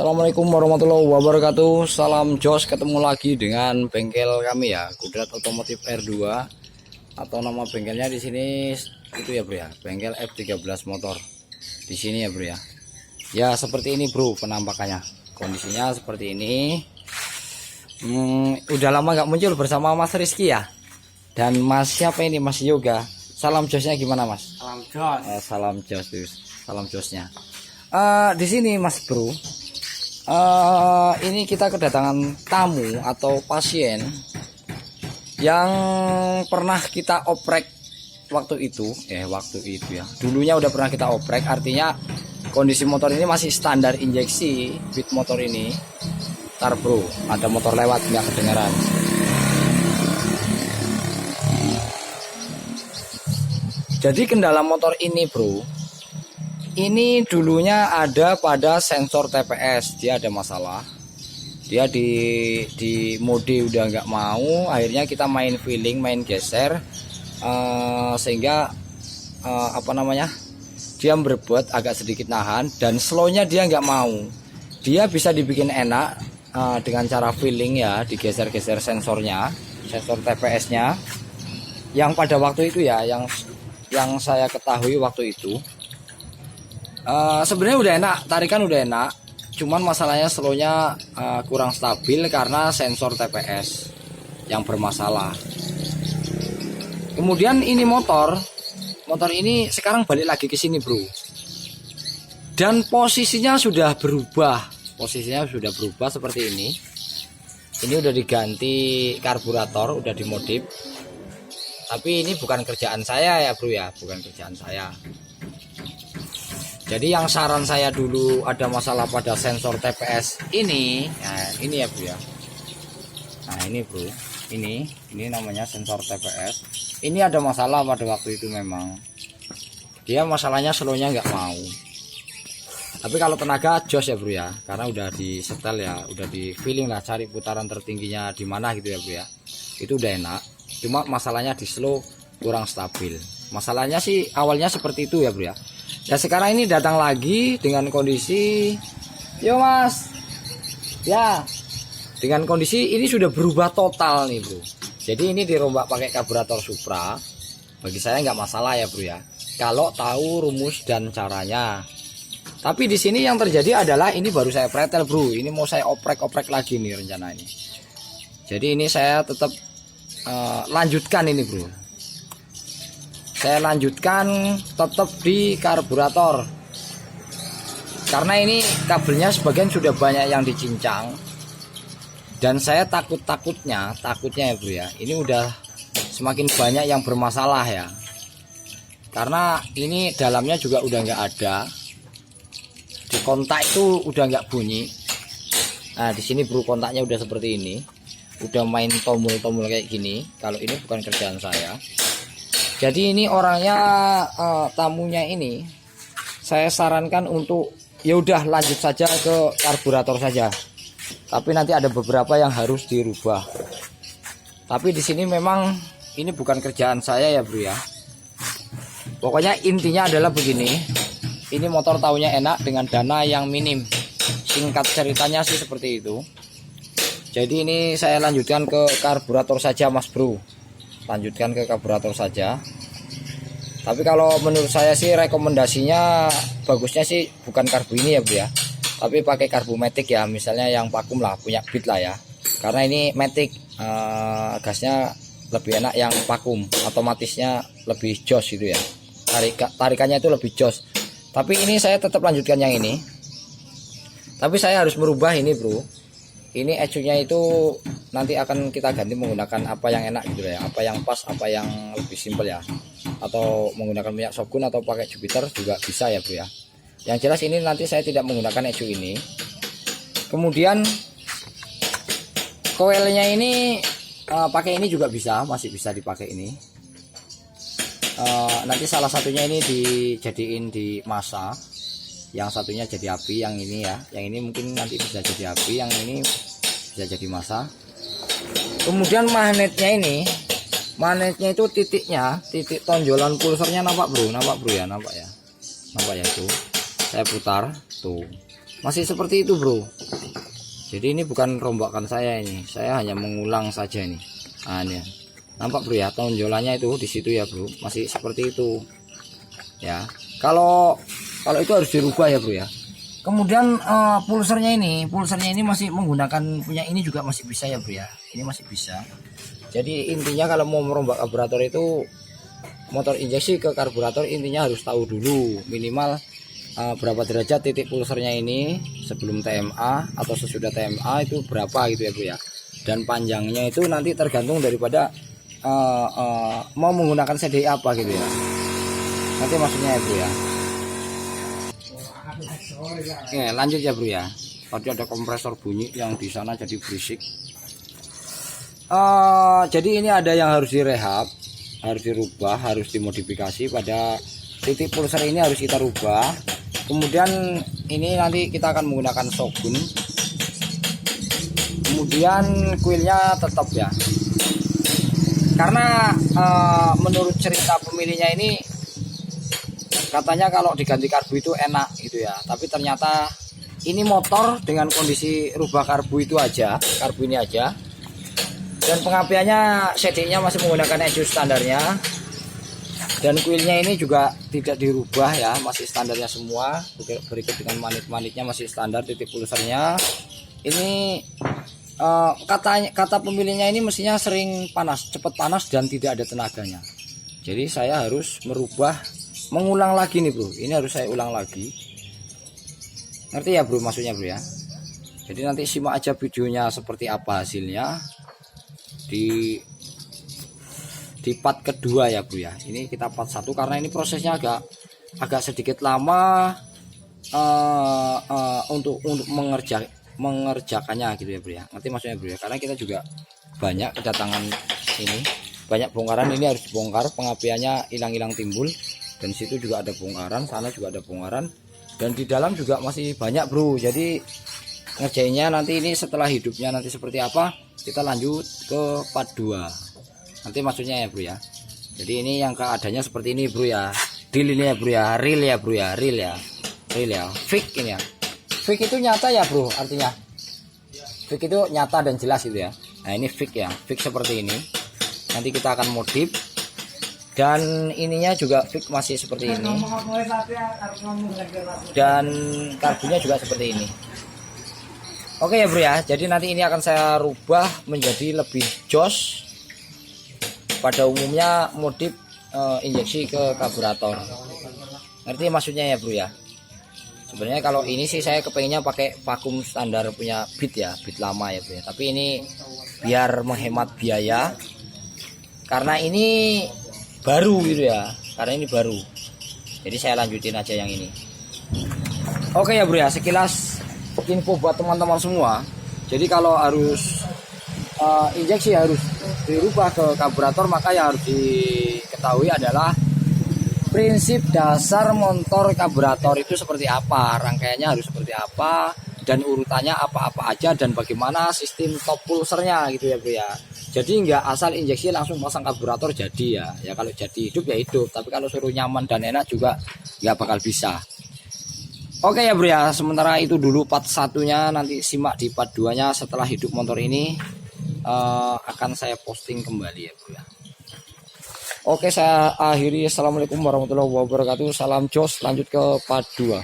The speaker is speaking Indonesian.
Assalamualaikum warahmatullahi wabarakatuh. Salam jos, ketemu lagi dengan bengkel kami ya, Kudrat Otomotif R2, atau nama bengkelnya di sini itu ya bro ya, bengkel F13 motor di sini ya bro ya. Ya seperti ini bro penampakannya, kondisinya seperti ini. Udah lama nggak muncul bersama Mas Rizky ya, dan Mas siapa ini, Mas Yoga. Salam josnya gimana Mas? Salam jos. Salam jos, salam josnya. Di sini Mas bro. Ini kita kedatangan tamu atau pasien yang pernah kita oprek waktu itu ya, dulunya udah pernah kita oprek. Artinya kondisi motor ini masih standar injeksi bit motor ini. Ntar bro, ada motor lewat nggak kedengaran. Jadi kendala motor ini bro, ini dulunya ada pada sensor TPS, dia ada masalah. Dia di mode udah nggak mau, akhirnya kita main feeling, main geser, sehingga dia berebut agak sedikit nahan, dan slownya dia nggak mau. Dia bisa dibikin enak dengan cara feeling ya, digeser-geser sensornya, sensor TPS-nya. Yang pada waktu itu ya, yang saya ketahui waktu itu. Sebenarnya udah enak, tarikan udah enak, cuman masalahnya slownya kurang stabil karena sensor TPS yang bermasalah. Kemudian ini motor ini sekarang balik lagi ke sini bro, dan posisinya sudah berubah seperti ini. Ini udah diganti karburator, udah dimodif, tapi ini bukan kerjaan saya ya bro ya, bukan kerjaan saya. Jadi yang saran saya dulu ada masalah pada sensor TPS ini, nah ini ya bro ya. Nah ini bro, ini namanya sensor TPS. Ini ada masalah pada waktu itu memang. Dia masalahnya slownya nggak mau. Tapi kalau tenaga jos ya bro ya, karena udah di setel ya, udah di feeling lah, cari putaran tertingginya di mana gitu ya bro ya. Itu udah enak. Cuma masalahnya di slow kurang stabil. Masalahnya sih awalnya seperti itu ya bro ya. Ya sekarang ini datang lagi dengan kondisi, yo mas, ya dengan kondisi ini sudah berubah total nih bro. Jadi ini dirombak pakai karburator Supra. Bagi saya nggak masalah ya bro ya, kalau tahu rumus dan caranya. Tapi di sini yang terjadi adalah ini baru saya pretel bro. Ini mau saya oprek lagi nih rencana ini. Jadi ini saya tetap lanjutkan ini bro. Saya lanjutkan tetap di karburator, karena ini kabelnya sebagian sudah banyak yang dicincang, dan saya takutnya ya bro ya, ini udah semakin banyak yang bermasalah ya, karena ini dalamnya juga udah nggak ada, di kontak itu udah nggak bunyi. Nah di sini bro, kontaknya udah seperti ini, udah main tombol-tombol kayak gini. Kalau ini bukan kerjaan saya. Jadi ini orangnya, tamunya ini saya sarankan untuk ya udah lanjut saja ke karburator saja. Tapi nanti ada beberapa yang harus dirubah. Tapi di sini memang ini bukan kerjaan saya ya bro ya. Pokoknya intinya adalah begini. Ini motor taunya enak dengan dana yang minim. Singkat ceritanya sih seperti itu. Jadi ini saya lanjutkan ke karburator saja mas bro. Lanjutkan ke karburator saja. Tapi kalau menurut saya sih rekomendasinya bagusnya sih bukan karbu ini ya bro ya, tapi pakai karbu matic ya, misalnya yang vakum lah, punya bit lah ya. Karena ini matic, gasnya lebih enak yang vakum, otomatisnya lebih jos gitu ya, tarikannya itu lebih jos. Tapi ini saya tetap lanjutkan yang ini. Tapi saya harus merubah ini bro. Ini ECU-nya itu nanti akan kita ganti menggunakan apa yang enak gitu ya, apa yang pas, apa yang lebih simpel ya, atau menggunakan minyak Shogun atau pakai Jupiter juga bisa ya bro ya. Yang jelas ini nanti saya tidak menggunakan ECU ini. Kemudian koilnya ini pakai ini juga bisa, masih bisa dipakai ini. Nanti salah satunya ini dijadiin di massa, yang satunya jadi api, yang ini ya, yang ini mungkin nanti bisa jadi api, yang ini bisa jadi massa. Kemudian magnetnya itu titik tonjolan pulsernya nampak bro ya, nampak ya itu. Saya putar tuh, masih seperti itu bro. Jadi ini bukan rombakan saya, ini saya hanya mengulang saja ini. Nah ini nampak bro ya, tonjolannya itu di situ ya bro, masih seperti itu ya. Kalau itu harus dirubah ya bro ya. Kemudian pulsernya ini masih menggunakan punya ini juga masih bisa ya bro ya, ini masih bisa. Jadi intinya kalau mau merombak karburator itu, motor injeksi ke karburator, intinya harus tahu dulu minimal berapa derajat titik pulsernya ini sebelum TMA atau sesudah TMA itu berapa gitu ya bro ya. Dan panjangnya itu nanti tergantung daripada mau menggunakan CDI apa gitu ya, nanti maksudnya ya bro ya. Oke lanjut ya bro ya. Tadi ada kompresor bunyi yang di sana jadi berisik. Jadi ini ada yang harus direhab, harus dirubah, harus dimodifikasi pada titik pulser ini, harus kita rubah. Kemudian ini nanti kita akan menggunakan shogun. Kemudian kuilnya tetap ya, karena menurut cerita pemiliknya ini katanya kalau diganti karbu itu enak gitu ya, tapi ternyata ini motor dengan kondisi rubah karbu itu aja, karbu ini aja, dan pengapiannya CDI-nya masih menggunakan ECU standarnya, dan kuilnya ini juga tidak dirubah ya, masih standarnya semua. Berikut dengan manit-manitnya masih standar, titik pulsernya ini kata pemiliknya ini mestinya sering panas, cepat panas dan tidak ada tenaganya. Jadi saya harus mengulang lagi nih bro, ini harus saya ulang lagi. Ngerti ya bro maksudnya bro ya. Jadi nanti simak aja videonya seperti apa hasilnya di part kedua ya bro ya. Ini kita part 1 karena ini prosesnya agak sedikit lama untuk mengerjakannya gitu ya bro ya. Ngerti maksudnya bro ya, karena kita juga banyak kedatangan ini, banyak bongkaran. Ini harus dibongkar, pengapiannya hilang-hilang timbul, dan situ juga ada bongkaran, sana juga ada bongkaran, dan di dalam juga masih banyak bro. Jadi ngerjainnya nanti ini setelah hidupnya nanti seperti apa, kita lanjut ke part 2 nanti maksudnya ya bro ya. Jadi ini yang keadaannya seperti ini bro ya, deal ini ya bro ya, real ya bro ya, real ya, fake ini ya. Fake itu nyata ya bro, artinya fake itu nyata dan jelas gitu ya. Nah ini fake ya, fake seperti ini. Nanti kita akan modif, dan ininya juga fake masih seperti ini, dan karbunya juga seperti ini. Oke ya bro ya, jadi nanti ini akan saya rubah menjadi lebih jos. Pada umumnya modif injeksi ke karburator. Ngerti maksudnya ya bro ya. Sebenarnya kalau ini sih saya kepengennya pakai vakum standar punya Beat ya, Beat lama ya bro ya. Tapi ini biar menghemat biaya, karena ini baru gitu ya, karena ini baru. Jadi saya lanjutin aja yang ini. Oke ya bro ya, sekilas info buat teman-teman semua. Jadi kalau harus injeksi harus dirubah ke karburator, maka yang harus diketahui adalah prinsip dasar motor karburator itu seperti apa, rangkaiannya harus seperti apa, dan urutannya apa-apa aja, dan bagaimana sistem top pulsernya gitu ya bro ya. Jadi nggak asal injeksi langsung pasang karburator jadi ya kalau jadi hidup ya hidup, tapi kalau suruh nyaman dan enak juga nggak bakal bisa. Oke ya bro ya, sementara itu dulu part 1-nya, nanti simak di part 2-nya setelah hidup motor ini. Akan saya posting kembali ya bro ya. Oke, saya akhiri. Assalamualaikum warahmatullahi wabarakatuh. Salam jos, lanjut ke part 2.